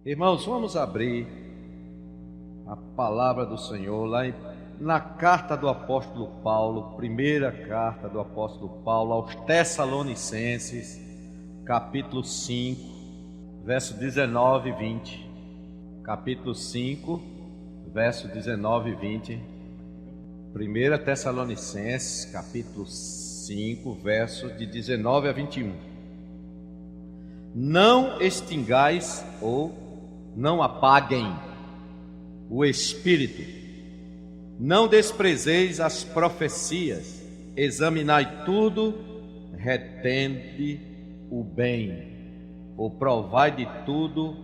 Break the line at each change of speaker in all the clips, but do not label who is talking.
Irmãos, vamos abrir a palavra do Senhor lá na carta do apóstolo Paulo, primeira carta do apóstolo Paulo aos Tessalonicenses, capítulo 5, verso 19 e 20. Capítulo 5, verso 19 e 20. 1 Tessalonicenses, capítulo 5, verso de 19 a 21. Não extingais ou não apaguem o Espírito, não desprezeis as profecias, examinai tudo, retende o bem, ou provai de tudo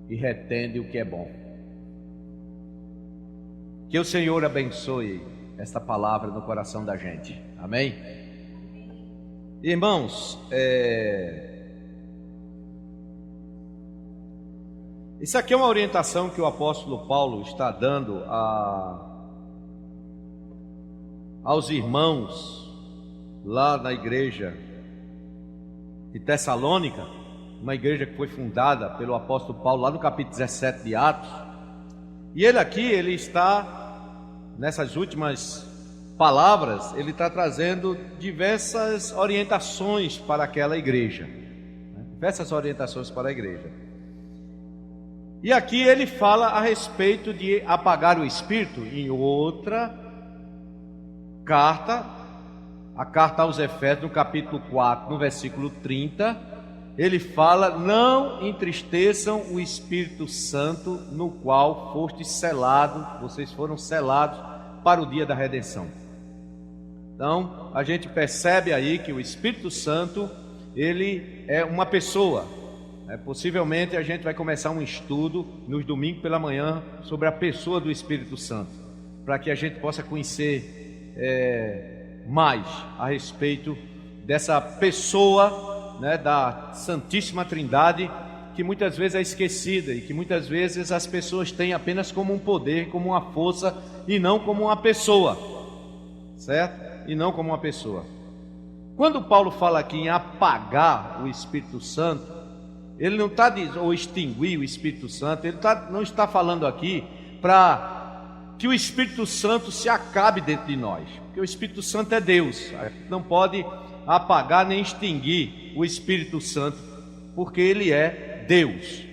e retende o que é bom. Que o Senhor abençoe esta palavra no coração da gente, amém? Irmãos, isso aqui é uma orientação que o apóstolo Paulo está dando aos irmãos lá na igreja de Tessalônica, uma igreja que foi fundada pelo apóstolo Paulo lá no capítulo 17 de Atos. E ele está, nessas últimas palavras, ele está trazendo diversas orientações para aquela igreja, diversas orientações para a igreja. E aqui ele fala a respeito de apagar o Espírito. Em outra carta, a carta aos Efésios, no capítulo 4, no versículo 30, ele fala: não entristeçam o Espírito Santo, no qual fostes selados, vocês foram selados para o dia da redenção. Então, a gente percebe aí que o Espírito Santo, ele é uma pessoa. Possivelmente a gente vai começar um estudo nos domingos pela manhã sobre a pessoa do Espírito Santo, para que a gente possa conhecer mais a respeito dessa pessoa, da Santíssima Trindade, que muitas vezes é esquecida e que muitas vezes as pessoas têm apenas como um poder, como uma força e não como uma pessoa, certo? E não como uma pessoa. Quando Paulo fala aqui em apagar o Espírito Santo, ele não está dizendo, ou extinguir o Espírito Santo, ele não está falando aqui para que o Espírito Santo se acabe dentro de nós, porque o Espírito Santo é Deus, não pode apagar nem extinguir o Espírito Santo, porque ele é Deus.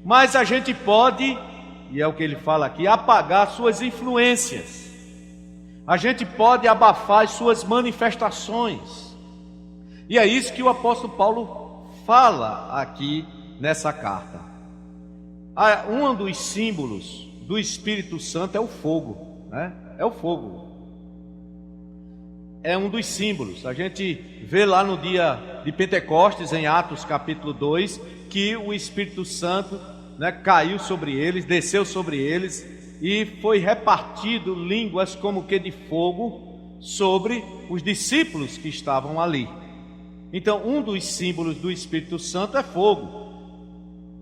Mas a gente pode, e é o que ele fala aqui, apagar suas influências, a gente pode abafar as suas manifestações, e é isso que o apóstolo Paulo fala aqui nessa carta. Um dos símbolos do Espírito Santo é o fogo, É o fogo. É um dos símbolos. A gente vê lá no dia de Pentecostes, em Atos capítulo 2, que o Espírito Santo caiu sobre eles, desceu sobre eles e foi repartido línguas como que de fogo sobre os discípulos que estavam ali. Então, um dos símbolos do Espírito Santo é fogo.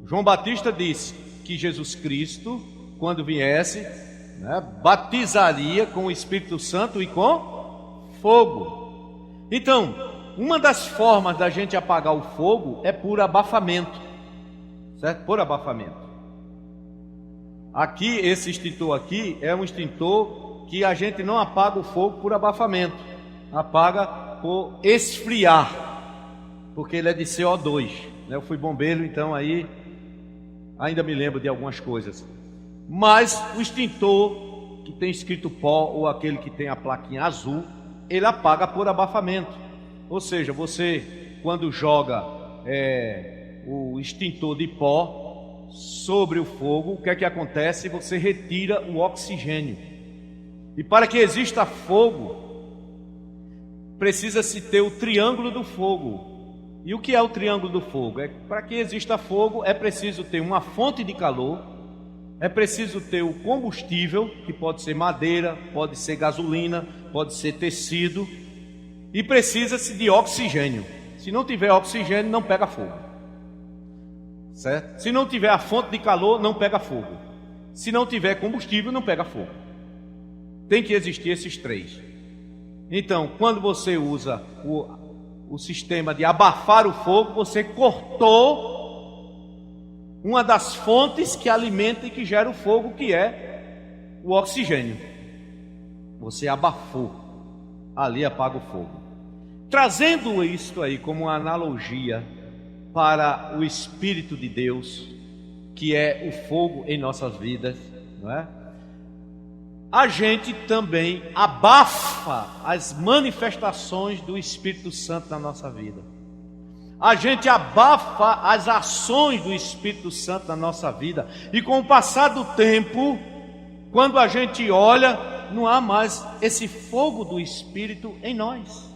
João Batista disse que Jesus Cristo, quando viesse, batizaria com o Espírito Santo e com fogo. Então, uma das formas da gente apagar o fogo é por abafamento, certo? Por abafamento. Aqui, esse extintor aqui é um extintor que a gente não apaga o fogo por abafamento, apaga por esfriar, porque ele é de CO2, Eu fui bombeiro, então aí ainda me lembro de algumas coisas. Mas o extintor que tem escrito pó, ou aquele que tem a plaquinha azul, ele apaga por abafamento. Ou seja, você quando joga o extintor de pó sobre o fogo, o que é que acontece? Você retira o oxigênio. E para que exista fogo, precisa-se ter o triângulo do fogo. E o que é o triângulo do fogo? Para que exista fogo, é preciso ter uma fonte de calor, é preciso ter o combustível, que pode ser madeira, pode ser gasolina, pode ser tecido, e precisa-se de oxigênio. Se não tiver oxigênio, não pega fogo, certo? Se não tiver a fonte de calor, não pega fogo. Se não tiver combustível, não pega fogo. Tem que existir esses três. Então, quando você usa o sistema de abafar o fogo, você cortou uma das fontes que alimenta e que gera o fogo, que é o oxigênio. Você abafou, ali apaga o fogo. Trazendo isto aí como uma analogia para o Espírito de Deus, que é o fogo em nossas vidas, não é? A gente também abafa as manifestações do Espírito Santo na nossa vida. A gente abafa as ações do Espírito Santo na nossa vida. E com o passar do tempo, quando a gente olha, não há mais esse fogo do Espírito em nós.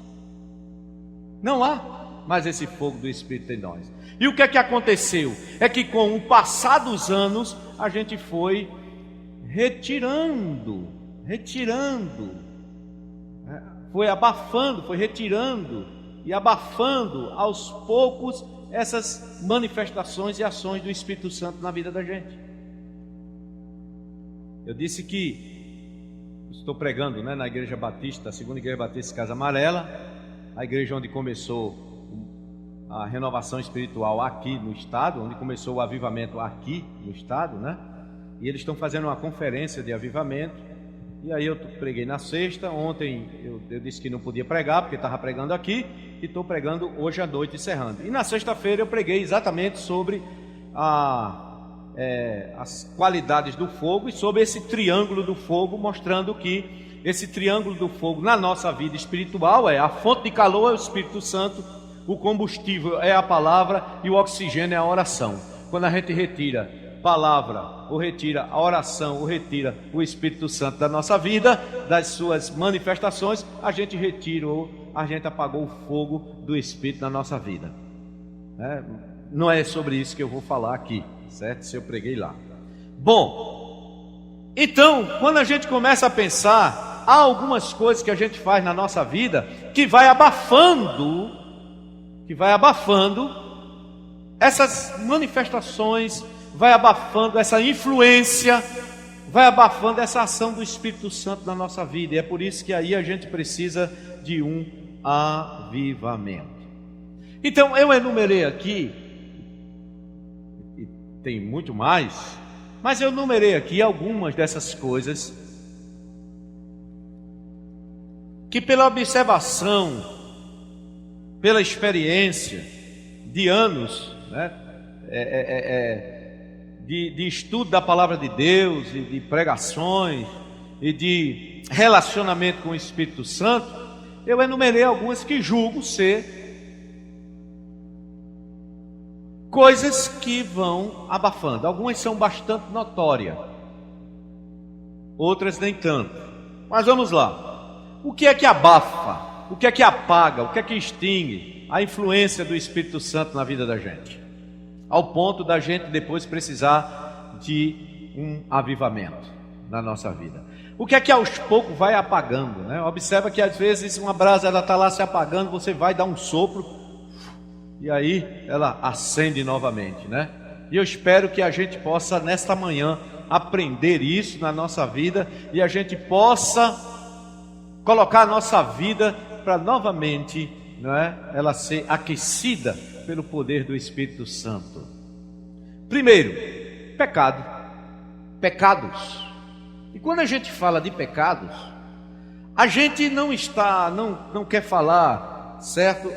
Não há mais esse fogo do Espírito em nós. E o que é que aconteceu? É que com o passar dos anos, a gente foi retirando, foi abafando, foi retirando e abafando aos poucos essas manifestações e ações do Espírito Santo na vida da gente. Eu disse que estou pregando, né, na Igreja Batista, a segunda Igreja Batista Casa Amarela, a igreja onde começou a renovação espiritual aqui no estado, onde começou o avivamento aqui no estado, né? E eles estão fazendo uma conferência de avivamento. E aí eu preguei na sexta. Ontem eu disse que não podia pregar porque estava pregando aqui, e estou pregando hoje à noite, encerrando. E na sexta-feira eu preguei exatamente sobre as qualidades do fogo e sobre esse triângulo do fogo, mostrando que esse triângulo do fogo na nossa vida espiritual a fonte de calor é o Espírito Santo, o combustível é a palavra e o oxigênio é a oração. Quando a gente retira palavra, ou retira a oração, ou retira o Espírito Santo da nossa vida, das suas manifestações, a gente retirou, a gente apagou o fogo do Espírito na nossa vida. Não é sobre isso que eu vou falar aqui, certo? Se eu preguei lá. Bom, então, quando a gente começa a pensar, há algumas coisas que a gente faz na nossa vida que vai abafando essas manifestações, vai abafando essa influência, vai abafando essa ação do Espírito Santo na nossa vida. E é por isso que aí a gente precisa de um avivamento. Então eu enumerei aqui, e tem muito mais, mas eu enumerei aqui algumas dessas coisas que, pela observação, pela experiência de anos, né, de estudo da palavra de Deus, e de pregações, e de relacionamento com o Espírito Santo, eu enumerei algumas que julgo ser coisas que vão abafando. Algumas são bastante notórias, outras nem tanto. Mas vamos lá. O que é que abafa? O que é que apaga? O que é que extingue a influência do Espírito Santo na vida da gente, ao ponto da gente depois precisar de um avivamento na nossa vida? O que é que aos poucos vai apagando, né? Observa que às vezes uma brasa está lá se apagando, você vai dar um sopro e aí ela acende novamente, né? E eu espero que a gente possa nesta manhã aprender isso na nossa vida, e a gente possa colocar a nossa vida para novamente, não é, ela ser aquecida pelo poder do Espírito Santo. Primeiro, pecados. E quando a gente fala de pecados, a gente não quer falar, certo?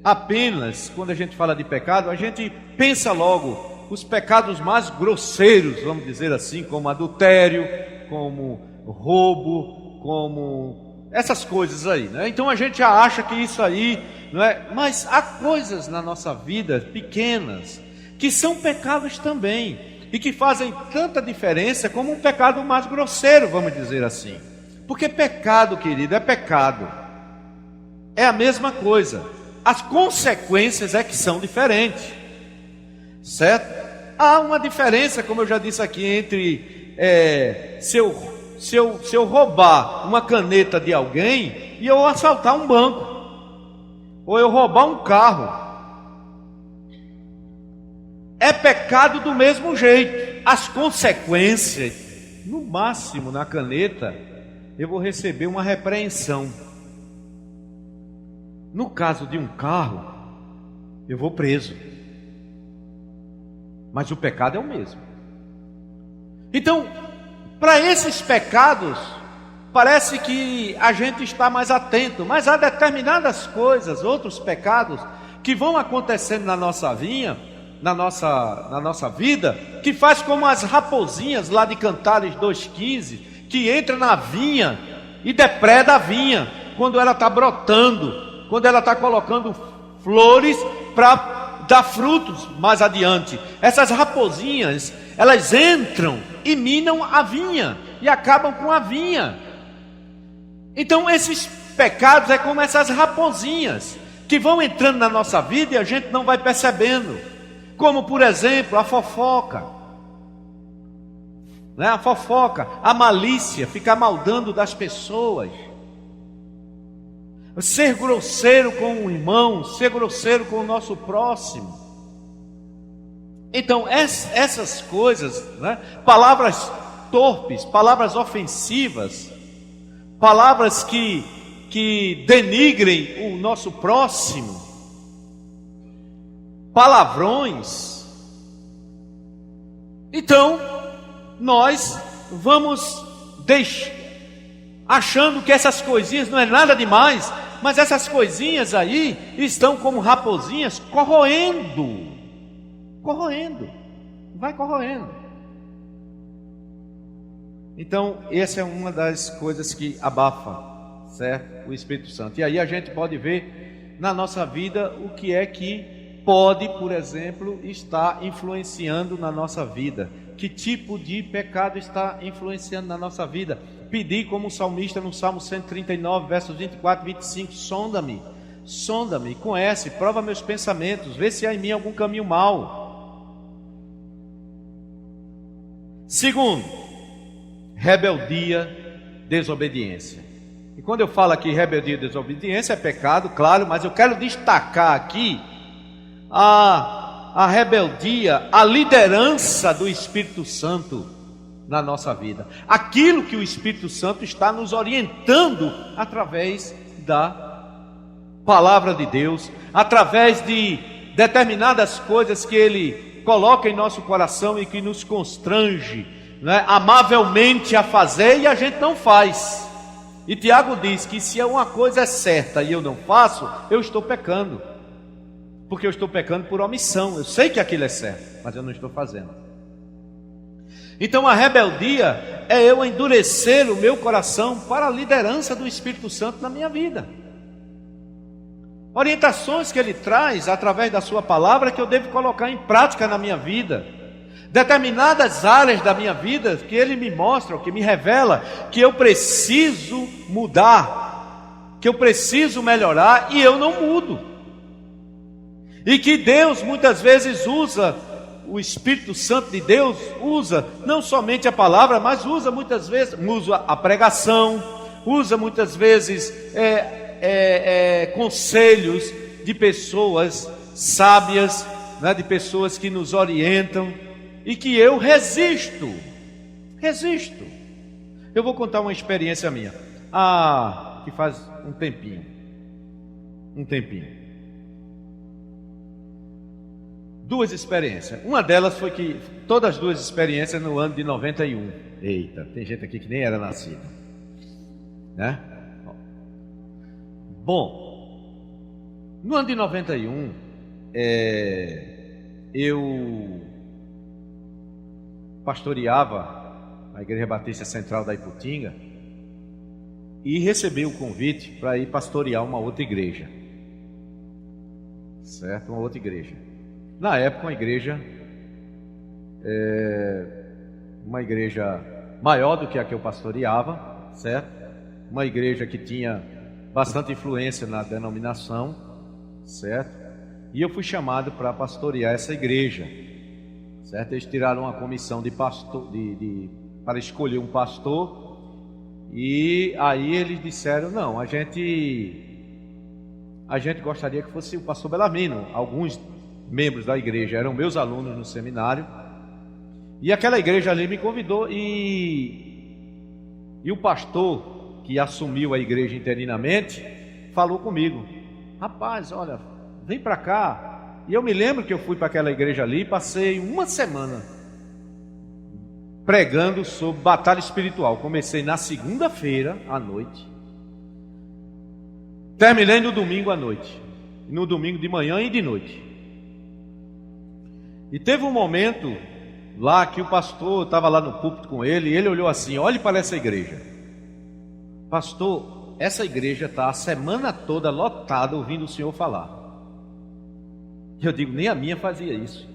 Apenas quando a gente fala de pecado, a gente pensa logo os pecados mais grosseiros, vamos dizer assim, como adultério, como roubo, como essas coisas aí, né? Então a gente já acha que isso aí, não é? Mas há coisas na nossa vida pequenas que são pecados também, e que fazem tanta diferença como um pecado mais grosseiro, vamos dizer assim. Porque pecado, querido, é pecado, é a mesma coisa. As consequências é que são diferentes, certo? Há uma diferença, como eu já disse aqui, entre se eu roubar uma caneta de alguém e eu assaltar um banco, ou eu roubar um carro. É pecado do mesmo jeito. As consequências, no máximo na caneta, eu vou receber uma repreensão. No caso de um carro, eu vou preso. mas o pecado é o mesmo. Então, para esses pecados, parece que a gente está mais atento, mas há determinadas coisas, outros pecados, que vão acontecendo na nossa vida, que faz como as raposinhas lá de Cantares 2,15, que entra na vinha e depreda a vinha, quando ela está brotando, quando ela está colocando flores para dar frutos mais adiante. Essas raposinhas, elas entram e minam a vinha e acabam com a vinha. Então esses pecados é como essas raposinhas que vão entrando na nossa vida e a gente não vai percebendo. Como por exemplo a fofoca, né? A fofoca, a malícia, ficar maldando das pessoas, ser grosseiro com o irmão, ser grosseiro com o nosso próximo. Então essas coisas, né? Palavras torpes, palavras ofensivas, palavras que denigrem o nosso próximo, palavrões. Então nós vamos achando que essas coisinhas não é nada demais, mas essas coisinhas aí estão como raposinhas corroendo, vai corroendo. Então essa é uma das coisas que abafa, certo? O Espírito Santo. E aí a gente pode ver na nossa vida o que é que pode, por exemplo, estar influenciando na nossa vida. Que tipo de pecado está influenciando na nossa vida? Pedir como o salmista no Salmo 139, versos 24 e 25, sonda-me, conhece, prova meus pensamentos, vê se há em mim algum caminho mau. Segundo, rebeldia, desobediência. E quando eu falo aqui rebeldia e desobediência, é pecado, claro, mas eu quero destacar aqui a rebeldia, a liderança do Espírito Santo na nossa vida. Aquilo que o Espírito Santo está nos orientando através da palavra de Deus, através de determinadas coisas que Ele coloca em nosso coração e que nos constrange, né, amavelmente a fazer, e a gente não faz. E Tiago diz que se uma coisa é certa e eu não faço, eu estou pecando, porque eu estou pecando por omissão. Eu sei que aquilo é certo, mas eu não estou fazendo. Então a rebeldia é eu endurecer o meu coração para a liderança do Espírito Santo na minha vida. Orientações que Ele traz através da sua palavra que eu devo colocar em prática na minha vida. Determinadas áreas da minha vida que Ele me mostra, que me revela que eu preciso mudar, que eu preciso melhorar e eu não mudo. E que Deus muitas vezes usa, o Espírito Santo de Deus usa não somente a palavra, mas usa muitas vezes, usa a pregação, usa muitas vezes conselhos de pessoas sábias, né, de pessoas que nos orientam, e que eu resisto. Eu vou contar uma experiência minha, que faz um tempinho. Duas experiências. Uma delas foi que todas as duas experiências no ano de 91. Eita, tem gente aqui que nem era nascida, né? Bom, no ano de 91, eu pastoreava a Igreja Batista Central da Iputinga e recebi o convite para ir pastorear uma outra igreja, certo? Uma outra igreja. Na época, uma igreja maior do que a que eu pastoreava, certo? Uma igreja que tinha bastante influência na denominação, certo? E eu fui chamado para pastorear essa igreja, certo? Eles tiraram uma comissão de pastor, para escolher um pastor, e aí eles disseram: não, a gente gostaria que fosse o pastor Belarmino. Alguns membros da igreja eram meus alunos no seminário, e aquela igreja ali me convidou, e o pastor que assumiu a igreja interinamente falou comigo: rapaz, olha, vem para cá, E eu me lembro que eu fui para aquela igreja ali e passei uma semana pregando sobre batalha espiritual. Comecei na segunda-feira à noite, terminei no domingo à noite, no domingo de manhã e de noite. E teve um momento lá que o pastor, estava lá no púlpito com ele, e ele olhou assim: olhe para essa igreja, pastor, essa igreja está a semana toda lotada ouvindo o senhor falar. E eu digo, nem a minha fazia isso.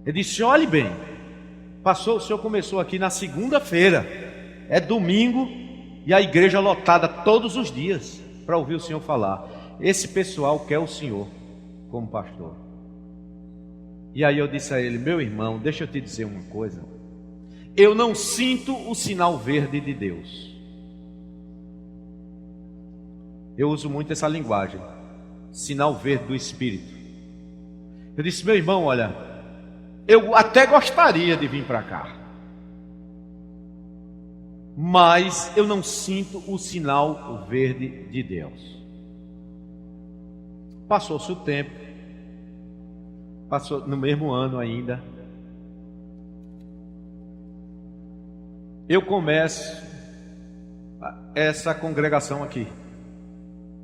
Ele disse, olhe bem, pastor, o senhor começou aqui na segunda-feira, é domingo, e a igreja lotada todos os dias para ouvir o senhor falar. Esse pessoal quer o senhor como pastor. E aí eu disse a ele, meu irmão, deixa eu te dizer uma coisa, eu não sinto o sinal verde de Deus. Eu uso muito essa linguagem, sinal verde do Espírito. Eu disse, meu irmão, olha, eu até gostaria de vir para cá, mas eu não sinto o sinal verde de Deus. Passou-se o tempo, passou no mesmo ano ainda, eu começo essa congregação aqui.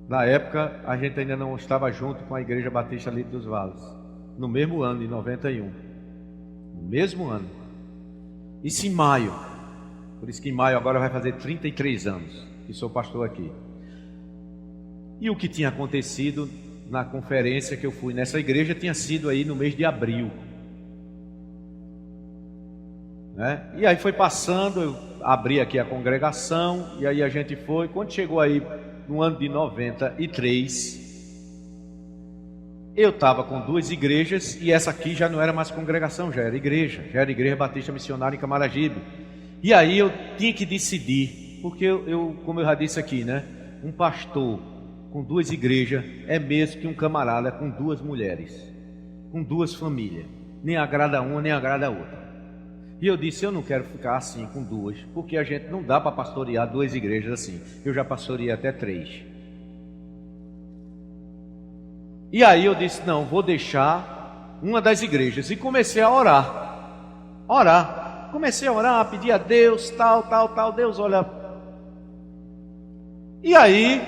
Na época a gente ainda não estava junto com a Igreja Batista ali dos Vales. No mesmo ano, em 91. No mesmo ano. Isso em maio. Por isso que em maio agora vai fazer 33 anos que sou pastor aqui. E o que tinha acontecido na conferência que eu fui nessa igreja tinha sido aí no mês de abril, né? E aí foi passando, eu abri aqui a congregação, e aí a gente foi. Quando chegou aí no ano de 93, eu estava com duas igrejas, e essa aqui já não era mais congregação, já era Igreja Batista Missionária em Camaragibe. E aí eu tinha que decidir, porque eu, como eu já disse aqui, né, um pastor com duas igrejas é mesmo que um camarada com duas mulheres, com duas famílias, nem agrada uma, nem agrada a outra. E eu disse, eu não quero ficar assim com duas, porque a gente não dá para pastorear duas igrejas assim. Eu já pastoreei até 3. E aí eu disse, não, vou deixar uma das igrejas. E comecei a orar. Comecei a orar, a pedir a Deus, tal. Deus, olha. E aí,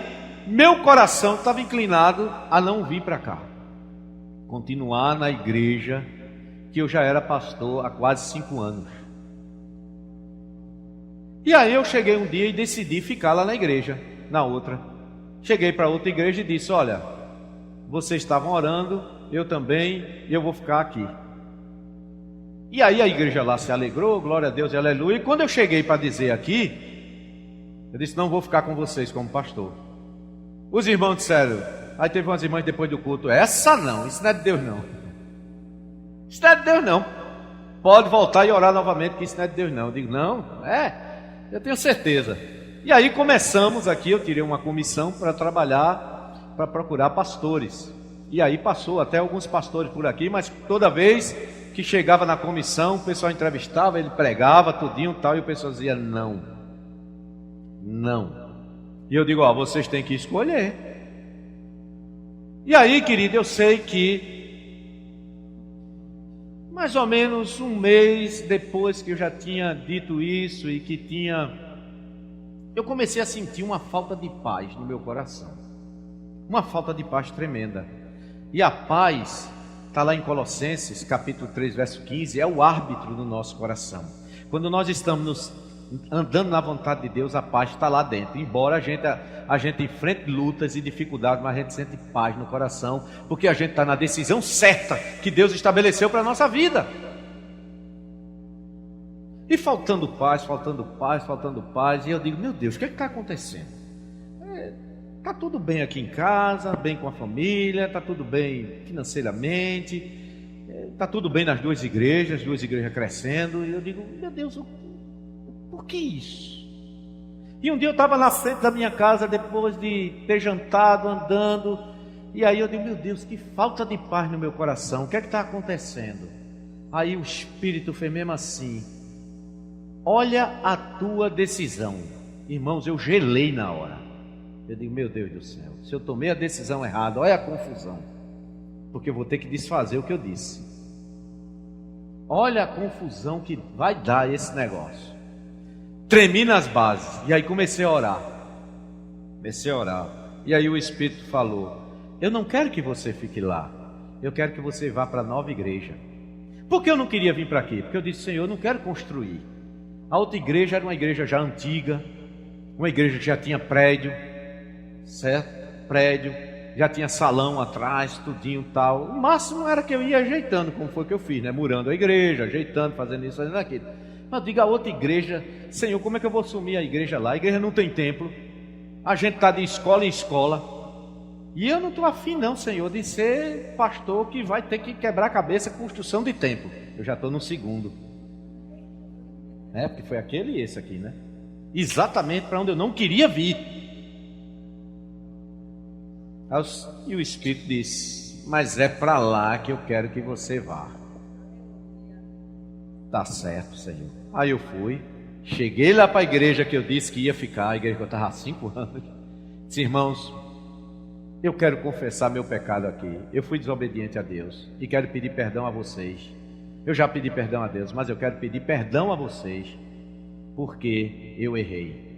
meu coração estava inclinado a não vir para cá, continuar na igreja que eu já era pastor há quase 5 anos. E aí eu cheguei um dia e decidi ficar lá na igreja, na outra. Cheguei para outra igreja e disse, olha, vocês estavam orando, eu também, e eu vou ficar aqui. E aí a igreja lá se alegrou, glória a Deus e aleluia. E quando eu cheguei para dizer aqui, eu disse, não vou ficar com vocês como pastor. Os irmãos disseram, aí teve umas irmãs depois do culto, essa não, isso não é de Deus não. Isso não é de Deus não. Pode voltar e orar novamente, que isso não é de Deus não. Eu digo, não, eu tenho certeza. E aí começamos aqui, eu tirei uma comissão para trabalhar, para procurar pastores. E aí passou até alguns pastores por aqui, mas toda vez que chegava na comissão, o pessoal entrevistava, ele pregava tudinho e tal, e o pessoal dizia, não. E eu digo, vocês têm que escolher. E aí, querido, eu sei que mais ou menos um mês depois que eu já tinha dito isso e que eu comecei a sentir uma falta de paz no meu coração. Uma falta de paz tremenda. E a paz está lá em Colossenses, capítulo 3, verso 15, é o árbitro do nosso coração. Quando nós estamos andando na vontade de Deus, a paz está lá dentro. Embora a gente enfrente lutas e dificuldades, mas a gente sente paz no coração, porque a gente está na decisão certa que Deus estabeleceu para a nossa vida. E faltando paz, e eu digo, meu Deus, o que está acontecendo? Está tudo bem aqui em casa, bem com a família, está tudo bem financeiramente, está tudo bem nas duas igrejas crescendo, e eu digo, meu Deus, por que isso? E um dia eu estava na frente da minha casa, depois de ter jantado, andando, e aí eu digo, meu Deus, que falta de paz no meu coração, o que é que está acontecendo? Aí o Espírito fez mesmo assim, olha a tua decisão. Irmãos, eu gelei na hora. Eu digo, meu Deus do céu, se eu tomei a decisão errada, olha a confusão. porque eu vou ter que desfazer o que eu disse. Olha a confusão que vai dar esse negócio. Tremi nas bases, e aí comecei a orar. E aí o Espírito falou: eu não quero que você fique lá, eu quero que você vá para a nova igreja. Por que eu não queria vir para aqui? Porque eu disse: Senhor, eu não quero construir. A outra igreja era uma igreja já antiga, uma igreja que já tinha prédio, certo? Prédio, já tinha salão atrás, tudinho tal. O máximo era que eu ia ajeitando, como foi que eu fiz, né? Murando a igreja, ajeitando, fazendo isso, fazendo aquilo. Mas diga a outra igreja: Senhor, como é que eu vou assumir a igreja lá? A igreja não tem templo, a gente está de escola em escola. E eu não estou afim não, Senhor, de ser pastor que vai ter que quebrar a cabeça com construção de templo. Eu já estou no segundo. Porque foi aquele e esse aqui, né? Exatamente para onde eu não queria vir. E o Espírito disse: mas é para lá que eu quero que você vá. Tá certo, Senhor. Aí eu fui, cheguei lá para a igreja que eu disse que ia ficar, a igreja que eu estava há 5 anos. Disse: irmãos, eu quero confessar meu pecado aqui. Eu fui desobediente a Deus e quero pedir perdão a vocês. Eu já pedi perdão a Deus, mas eu quero pedir perdão a vocês porque eu errei.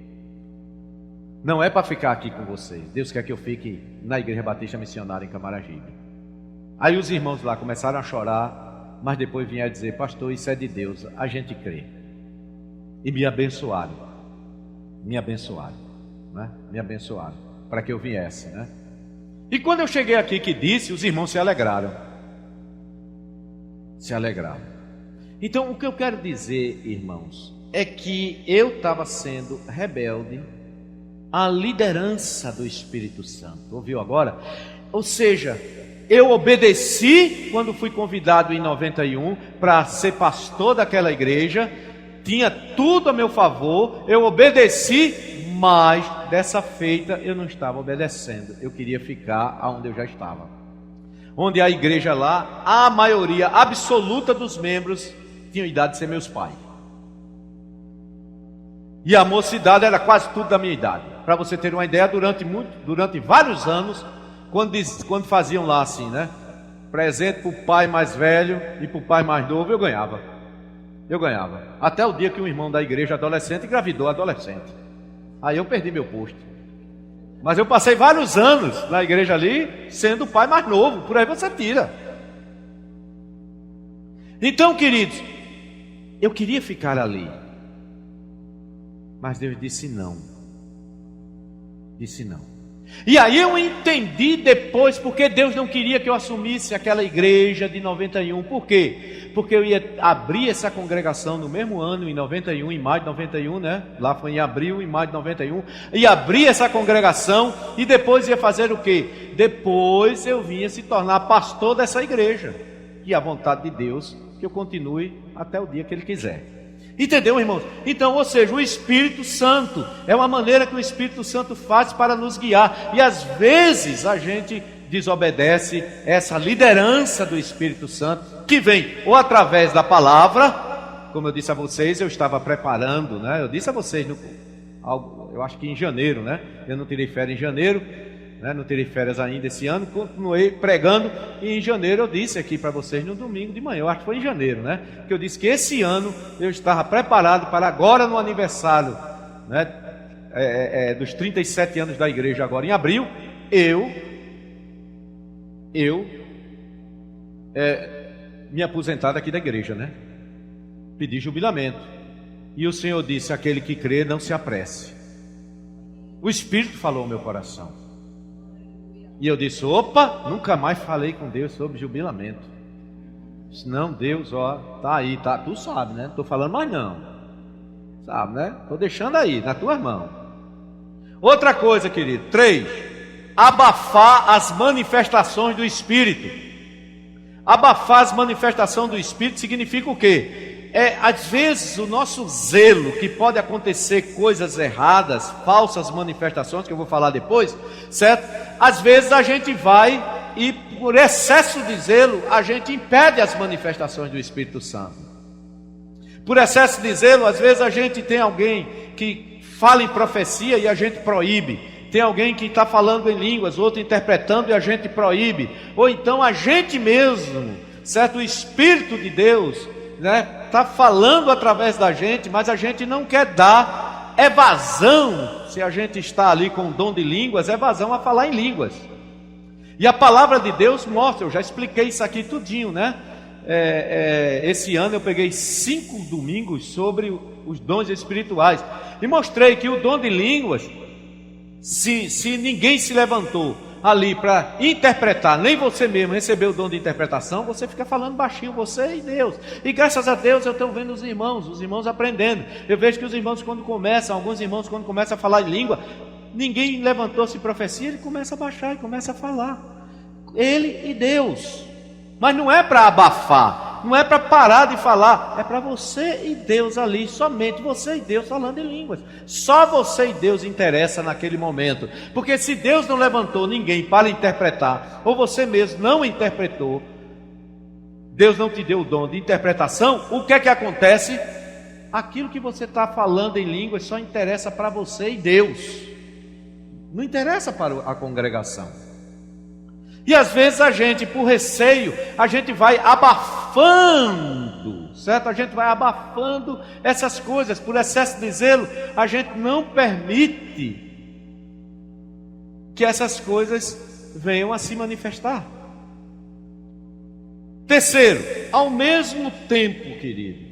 Não é para ficar aqui com vocês. Deus quer que eu fique na Igreja Batista Missionária em Camaragibe. Aí os irmãos lá começaram a chorar, mas depois vieram dizer: pastor, isso é de Deus, a gente crê. E me abençoaram, né? Me abençoaram para que eu viesse, né? E quando eu cheguei aqui que disse, os irmãos se alegraram. Então o que eu quero dizer, irmãos, é que eu estava sendo rebelde à liderança do Espírito Santo. Ouviu agora? Ou seja, eu obedeci quando fui convidado em 91 para ser pastor daquela igreja. Tinha tudo a meu favor, eu obedeci, mas dessa feita eu não estava obedecendo. Eu queria ficar onde eu já estava. Onde a igreja lá, a maioria absoluta dos membros tinham idade de ser meus pais. E a mocidade era quase tudo da minha idade. Para você ter uma ideia, durante vários anos, quando faziam lá assim, né? Presente para o pai mais velho e para o pai mais novo, eu ganhava. Até o dia que um irmão da igreja adolescente engravidou adolescente. Aí eu perdi meu posto. Mas eu passei vários anos na igreja ali, sendo o pai mais novo. Por aí você tira. Então, queridos, eu queria ficar ali, mas Deus disse não. E aí eu entendi depois porque Deus não queria que eu assumisse aquela igreja de 91. Por quê? Porque eu ia abrir essa congregação no mesmo ano, em 91, em maio de 91, né? Lá foi em abril, em maio de 91. Ia abrir essa congregação e depois ia fazer o quê? Depois eu vinha se tornar pastor dessa igreja. E a vontade de Deus que eu continue até o dia que Ele quiser. Entendeu, irmãos? Então, ou seja, o Espírito Santo é uma maneira que o Espírito Santo faz para nos guiar. E às vezes a gente desobedece essa liderança do Espírito Santo, que vem ou através da palavra, como eu disse a vocês, eu estava preparando, né? Eu disse a vocês, eu acho que em janeiro, né? Eu não tirei férias em janeiro, né? Não tirei férias ainda esse ano, continuei pregando. E em janeiro eu disse aqui para vocês no domingo de manhã, eu acho que foi em janeiro, né? Que eu disse que esse ano eu estava preparado para agora no aniversário, né? Dos 37 anos da igreja agora em abril, eu me aposentar daqui da igreja, né? Pedi jubilamento. E o Senhor disse: aquele que crê não se apresse. O Espírito falou ao meu coração. E eu disse: opa, nunca mais falei com Deus sobre jubilamento. Disse: não, Deus, ó, tá aí, tá, tu sabe, né? Não estou falando mais não. Sabe, né? Estou deixando aí, na tua mão. Outra coisa, querido, 3, abafar as manifestações do Espírito. Abafar as manifestações do Espírito significa o quê? Às vezes o nosso zelo, que pode acontecer coisas erradas, falsas manifestações, que eu vou falar depois, certo? Às vezes a gente vai e por excesso de zelo, a gente impede as manifestações do Espírito Santo. Por excesso de zelo, às vezes a gente tem alguém que fala em profecia e a gente proíbe. tem alguém que está falando em línguas, outro interpretando e a gente proíbe, ou então a gente mesmo, certo? O Espírito de Deus, né, está falando através da gente, mas a gente não quer dar evasão. Se a gente está ali com o dom de línguas, evasão a falar em línguas. E a palavra de Deus mostra, eu já expliquei isso aqui tudinho, né? Esse ano eu peguei 5 domingos sobre os dons espirituais e mostrei que o dom de línguas, se ninguém se levantou ali para interpretar, nem você mesmo recebeu o dom de interpretação, você fica falando baixinho, você e Deus. E graças a Deus eu estou vendo os irmãos aprendendo. Eu vejo que os irmãos alguns irmãos quando começam a falar em língua, ninguém levantou-se profecia, ele começa a baixar e começa a falar. Ele e Deus. Mas não é para abafar, não é para parar de falar, é para você e Deus ali, somente você e Deus falando em línguas. Só você e Deus interessa naquele momento, porque se Deus não levantou ninguém para interpretar, ou você mesmo não interpretou, Deus não te deu o dom de interpretação, o que é que acontece? Aquilo que você está falando em línguas só interessa para você e Deus, não interessa para a congregação. E às vezes a gente, por receio, a gente vai abafando, certo? A gente vai abafando essas coisas, por excesso de zelo, a gente não permite que essas coisas venham a se manifestar. Terceiro, ao mesmo tempo, querido,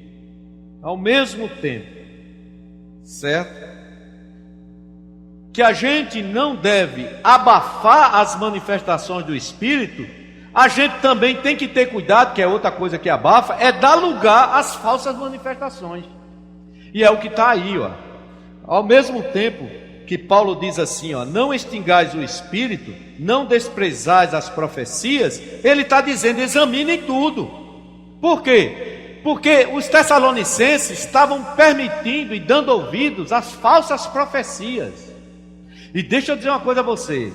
ao mesmo tempo, certo? Que a gente não deve abafar as manifestações do Espírito, a gente também tem que ter cuidado, que é outra coisa que abafa, é dar lugar às falsas manifestações. E é o que está aí, ó. Ao mesmo tempo que Paulo diz assim, ó, não extingais o Espírito, não desprezais as profecias, ele está dizendo, examinem tudo. Por quê? Porque os tessalonicenses estavam permitindo e dando ouvidos às falsas profecias. E deixa eu dizer uma coisa a vocês,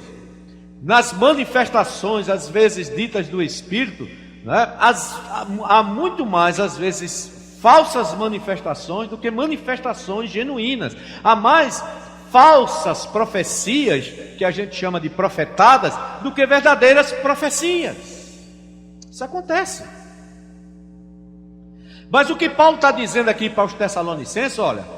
nas manifestações às vezes ditas do Espírito, né, há muito mais às vezes falsas manifestações do que manifestações genuínas. Há mais falsas profecias, que a gente chama de profetadas, do que verdadeiras profecias. Isso acontece. Mas o que Paulo está dizendo aqui para os tessalonicenses, olha,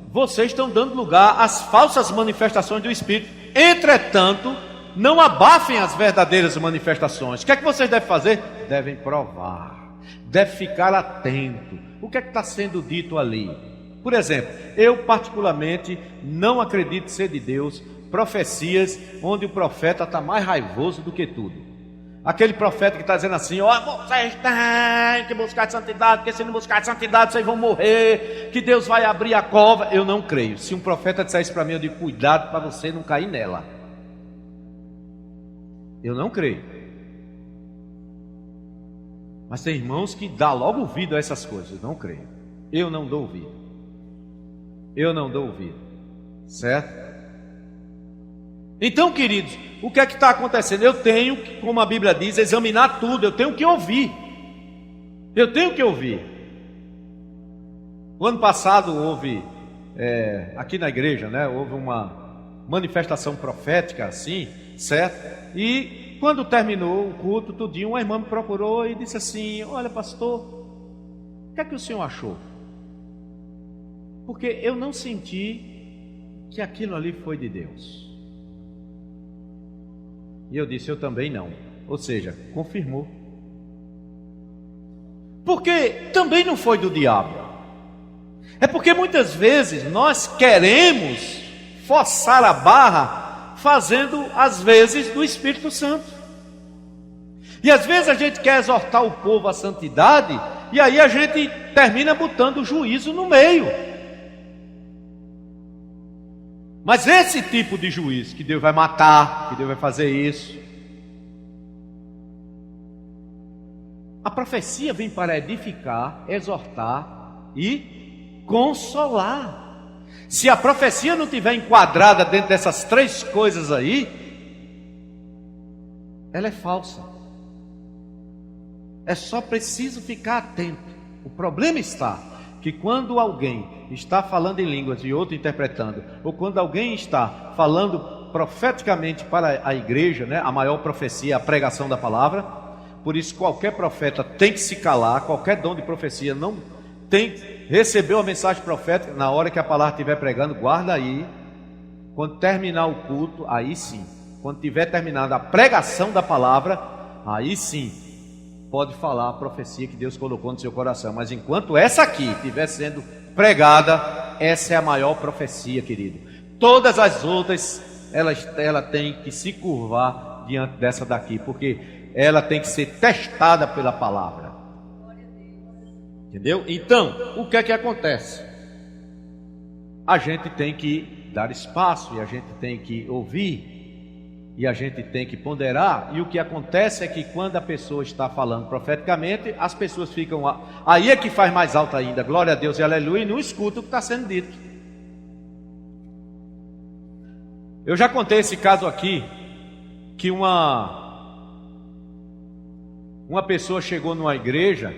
vocês estão dando lugar às falsas manifestações do Espírito. Entretanto, não abafem as verdadeiras manifestações. O que é que vocês devem fazer? Devem provar, devem ficar atento. O que é que está sendo dito ali? Por exemplo, eu particularmente não acredito ser de Deus profecias onde o profeta está mais raivoso do que tudo. Aquele profeta que está dizendo assim, ó, vocês têm que buscar santidade, porque se não buscar santidade vocês vão morrer, que Deus vai abrir a cova. Eu não creio. Se um profeta disser isso para mim, eu digo, cuidado para você não cair nela. Eu não creio. Mas tem irmãos que dão logo ouvido a essas coisas. Eu não creio. Eu não dou ouvido. Eu não dou ouvido. Certo? Então, queridos, o que é que está acontecendo? Eu tenho que, como a Bíblia diz, examinar tudo. Eu tenho que ouvir. Eu tenho que ouvir. O ano passado houve, aqui na igreja, né, houve uma manifestação profética assim, certo? E quando terminou o culto, tudinho, uma irmã me procurou e disse assim, olha pastor, o que é que o senhor achou? Porque eu não senti que aquilo ali foi de Deus. E eu disse, eu também não. Ou seja, confirmou. Porque também não foi do diabo. É porque muitas vezes nós queremos forçar a barra, fazendo às vezes do Espírito Santo. E às vezes a gente quer exortar o povo à santidade, e aí a gente termina botando o juízo no meio. Mas esse tipo de juízo, que Deus vai matar, que Deus vai fazer isso, a profecia vem para edificar, exortar e consolar. Se a profecia não estiver enquadrada dentro dessas 3 coisas aí, ela é falsa. É só preciso ficar atento. O problema está que quando alguém está falando em línguas e outro interpretando, ou quando alguém está falando profeticamente para a igreja, né? A maior profecia é a pregação da palavra. Por isso qualquer profeta tem que se calar, qualquer dom de profecia não tem, recebeu a mensagem profética, na hora que a palavra estiver pregando, guarda aí. Quando terminar o culto, aí sim. Quando tiver terminado a pregação da palavra, aí sim pode falar a profecia que Deus colocou no seu coração. Mas enquanto essa aqui estiver sendo pregada, essa é a maior profecia, querido. Todas as outras, ela tem que se curvar diante dessa daqui, porque ela tem que ser testada pela palavra. Entendeu? Então, o que é que acontece? A gente tem que dar espaço, e a gente tem que ouvir, e a gente tem que ponderar. E o que acontece é que quando a pessoa está falando profeticamente, as pessoas ficam... Aí é que faz mais alto ainda, glória a Deus e aleluia, e não escuta o que está sendo dito. Eu já contei esse caso aqui, que uma pessoa chegou numa igreja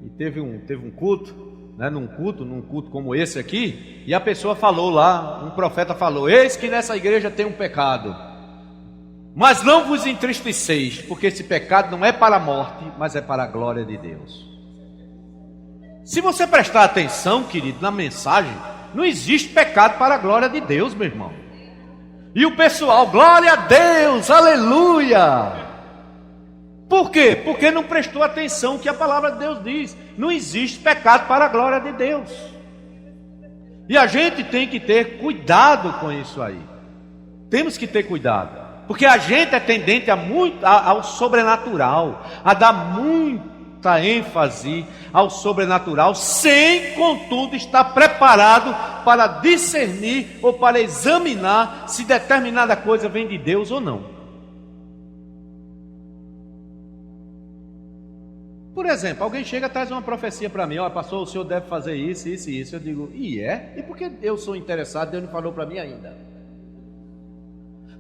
e teve um culto, né, num culto como esse aqui, e a pessoa falou lá, um profeta falou: eis que nessa igreja tem um pecado, mas não vos entristeceis, porque esse pecado não é para a morte, mas é para a glória de Deus. Se você prestar atenção, querido, na mensagem, não existe pecado para a glória de Deus, meu irmão. E o pessoal, glória a Deus, aleluia. Por quê? Porque não prestou atenção no que a palavra de Deus diz. Não existe pecado para a glória de Deus. E a gente tem que ter cuidado com isso aí. Temos que ter cuidado. Porque a gente é tendente ao sobrenatural, a dar muita ênfase ao sobrenatural, sem, contudo, estar preparado para discernir ou para examinar se determinada coisa vem de Deus ou não. Por exemplo, alguém chega e traz uma profecia para mim: ó, pastor, o senhor deve fazer isso, isso e isso. Eu digo: e é? E por que eu sou interessado, Deus não falou para mim ainda?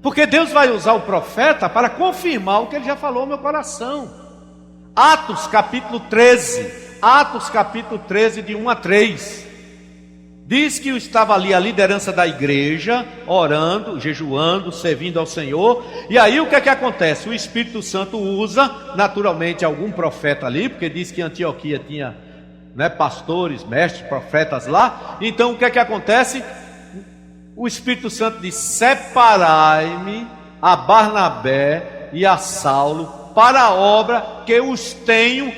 Porque Deus vai usar o profeta para confirmar o que ele já falou no meu coração. Atos capítulo 13, de 1 a 3, diz que estava ali a liderança da igreja, orando, jejuando, servindo ao Senhor. E aí o que é que acontece? O Espírito Santo usa naturalmente algum profeta ali, porque diz que Antioquia tinha, né, pastores, mestres, profetas lá. Então o que é que acontece? O Espírito Santo diz: separai-me a Barnabé e a Saulo para a obra que os tenho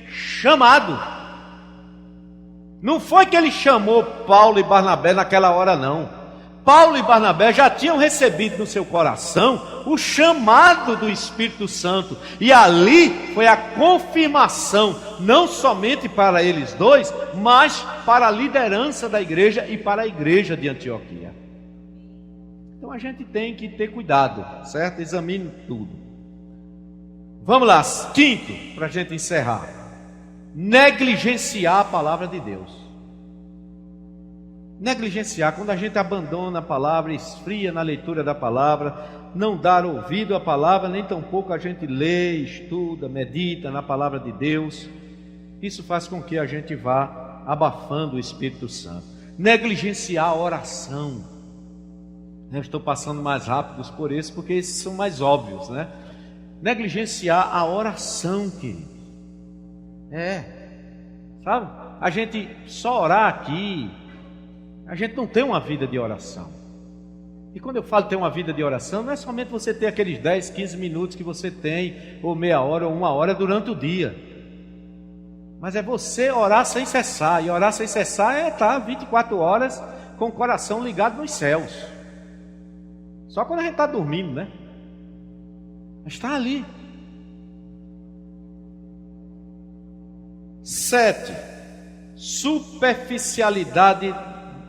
chamado. Não foi que ele chamou Paulo e Barnabé naquela hora, não. Paulo e Barnabé já tinham recebido no seu coração o chamado do Espírito Santo, e ali foi a confirmação, não somente para eles dois, mas para a liderança da igreja e para a igreja de Antioquia. Então a gente tem que ter cuidado, certo? Examine tudo. Vamos lá, quinto, para a gente encerrar: negligenciar a palavra de Deus. Negligenciar, quando a gente abandona a palavra, esfria na leitura da palavra, não dar ouvido à palavra, nem tampouco a gente lê, estuda, medita na palavra de Deus. Isso faz com que a gente vá abafando o Espírito Santo. Negligenciar a oração. Eu estou passando mais rápidos por isso, porque esses são mais óbvios, né? Negligenciar a oração, querido. Sabe? A gente só orar aqui, a gente não tem uma vida de oração. E quando eu falo ter uma vida de oração, não é somente você ter aqueles 10, 15 minutos que você tem, ou meia hora, ou uma hora durante o dia. Mas é você orar sem cessar. E orar sem cessar é estar 24 horas com o coração ligado nos céus. Só quando a gente está dormindo, né? Está ali. 7. Superficialidade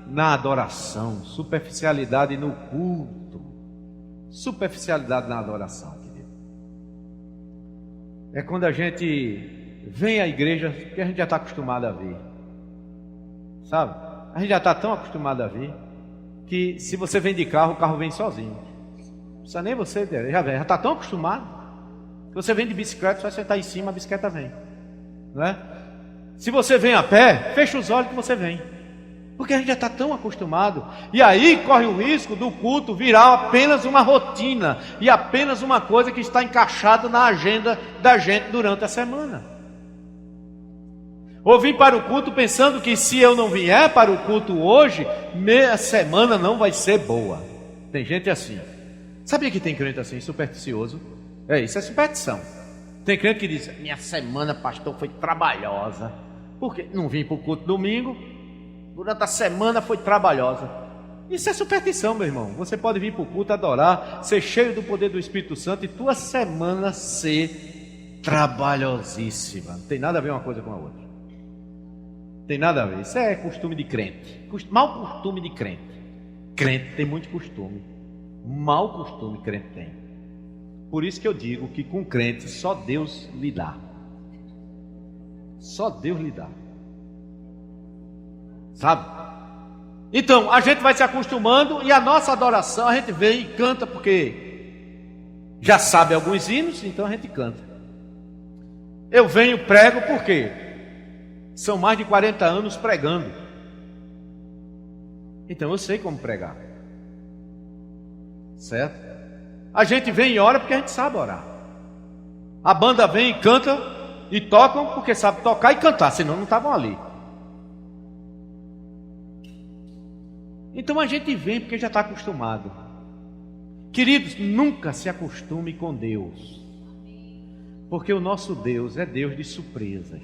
na adoração, superficialidade no culto, superficialidade na adoração, querido. É quando a gente vem à igreja que a gente já está acostumado a ver, sabe? A gente já está tão acostumado a ver que se você vem de carro, o carro vem sozinho. Não precisa nem você, já está tão acostumado. Se você vem de bicicleta, você vai sentar em cima, a bicicleta vem, não é? Se você vem a pé, fecha os olhos que você vem. Porque a gente já está tão acostumado. E aí corre o risco do culto virar apenas uma rotina e apenas uma coisa que está encaixada na agenda da gente durante a semana. Ou vim para o culto pensando que se eu não vier para o culto hoje, meia semana não vai ser boa. Tem gente assim. Sabia que tem crente assim, supersticioso? Isso é superstição. Tem crente que diz: minha semana, pastor, foi trabalhosa. Por quê? Não vim para o culto domingo, durante a semana foi trabalhosa. Isso é superstição, meu irmão. Você pode vir para o culto, adorar, ser cheio do poder do Espírito Santo e tua semana ser trabalhosíssima. Não tem nada a ver uma coisa com a outra. Tem nada a ver. Isso é costume de crente. Mau costume de crente. Crente tem muito costume. Mau costume crente tem. Por isso que eu digo que com crente só Deus lhe dá. Só Deus lhe dá. Sabe? Então, a gente vai se acostumando e a nossa adoração, a gente vem e canta porque já sabe alguns hinos, então a gente canta. Eu venho e prego porque são mais de 40 anos pregando. Então eu sei como pregar. Certo? A gente vem e ora porque a gente sabe orar. A banda vem e canta e tocam porque sabe tocar e cantar, senão não estavam ali. Então a gente vem porque já está acostumado. Queridos, nunca se acostume com Deus, porque o nosso Deus é Deus de surpresas.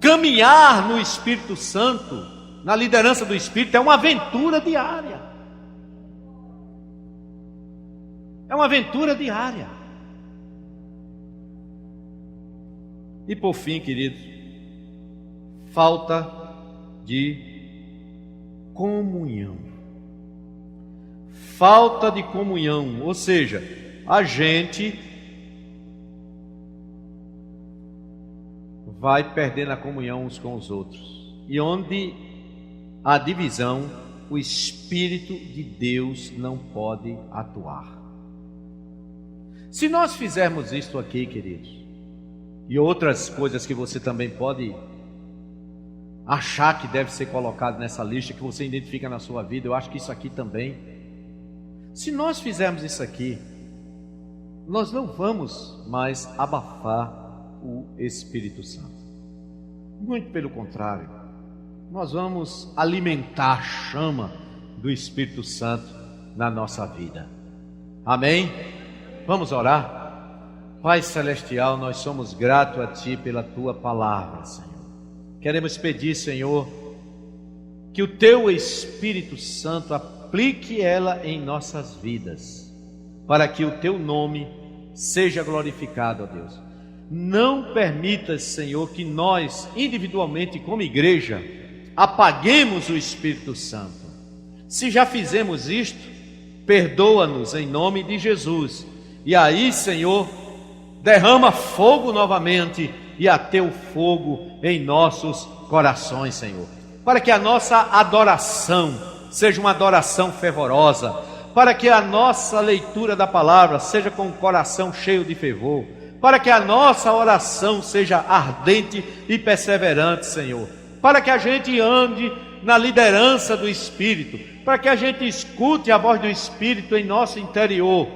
Caminhar no Espírito Santo, na liderança do Espírito, é uma aventura diária. É uma aventura diária. E por fim, queridos, falta de comunhão. Falta de comunhão, ou seja, a gente vai perdendo a comunhão uns com os outros. E onde há divisão, o Espírito de Deus não pode atuar. Se nós fizermos isto aqui, queridos, e outras coisas que você também pode achar que deve ser colocado nessa lista, que você identifica na sua vida, eu acho que isso aqui também. Se nós fizermos isso aqui, nós não vamos mais abafar o Espírito Santo. Muito pelo contrário, nós vamos alimentar a chama do Espírito Santo na nossa vida. Amém? Vamos orar? Pai Celestial, nós somos gratos a Ti pela Tua palavra, Senhor. Queremos pedir, Senhor, que o Teu Espírito Santo aplique ela em nossas vidas, para que o Teu nome seja glorificado, ó Deus. Não permitas, Senhor, que nós, individualmente como igreja, apaguemos o Espírito Santo. Se já fizemos isto, perdoa-nos em nome de Jesus. E aí, Senhor, derrama fogo novamente e atê o fogo em nossos corações, Senhor, para que a nossa adoração seja uma adoração fervorosa, para que a nossa leitura da palavra seja com o coração cheio de fervor, para que a nossa oração seja ardente e perseverante, Senhor, para que a gente ande na liderança do Espírito, para que a gente escute a voz do Espírito em nosso interior,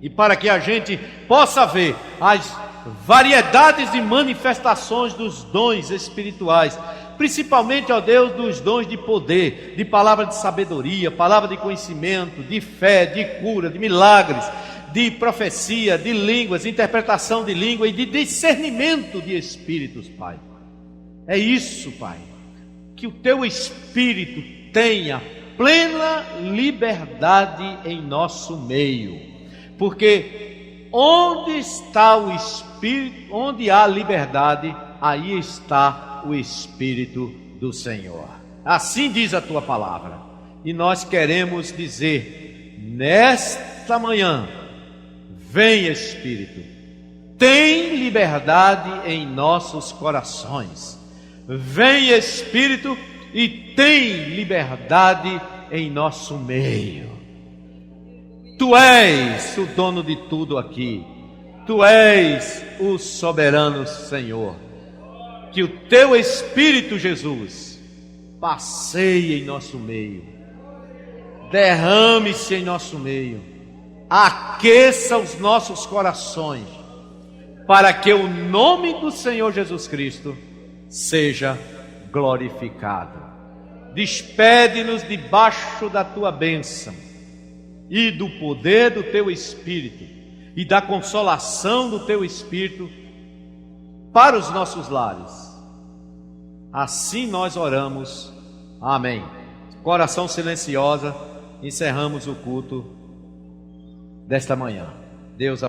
e para que a gente possa ver as variedades de manifestações dos dons espirituais, principalmente, ó Deus, dos dons de poder, de palavra de sabedoria, palavra de conhecimento, de fé, de cura, de milagres, de profecia, de línguas, interpretação de língua e de discernimento de espíritos, Pai. É isso, Pai, que o Teu Espírito tenha plena liberdade em nosso meio, porque onde está o Espírito, onde há liberdade, aí está o Espírito do Senhor. Assim diz a Tua palavra. E nós queremos dizer nesta manhã: vem Espírito, tem liberdade em nossos corações. Vem Espírito e tem liberdade em nosso meio. Tu és o dono de tudo aqui. Tu és o soberano Senhor. Que o Teu Espírito, Jesus, passeie em nosso meio, derrame-se em nosso meio, aqueça os nossos corações, para que o nome do Senhor Jesus Cristo seja glorificado. Despede-nos debaixo da tua bênção e do poder do teu Espírito e da consolação do teu Espírito para os nossos lares. Assim nós oramos. Amém. Oração silenciosa, encerramos o culto desta manhã. Deus abençoe.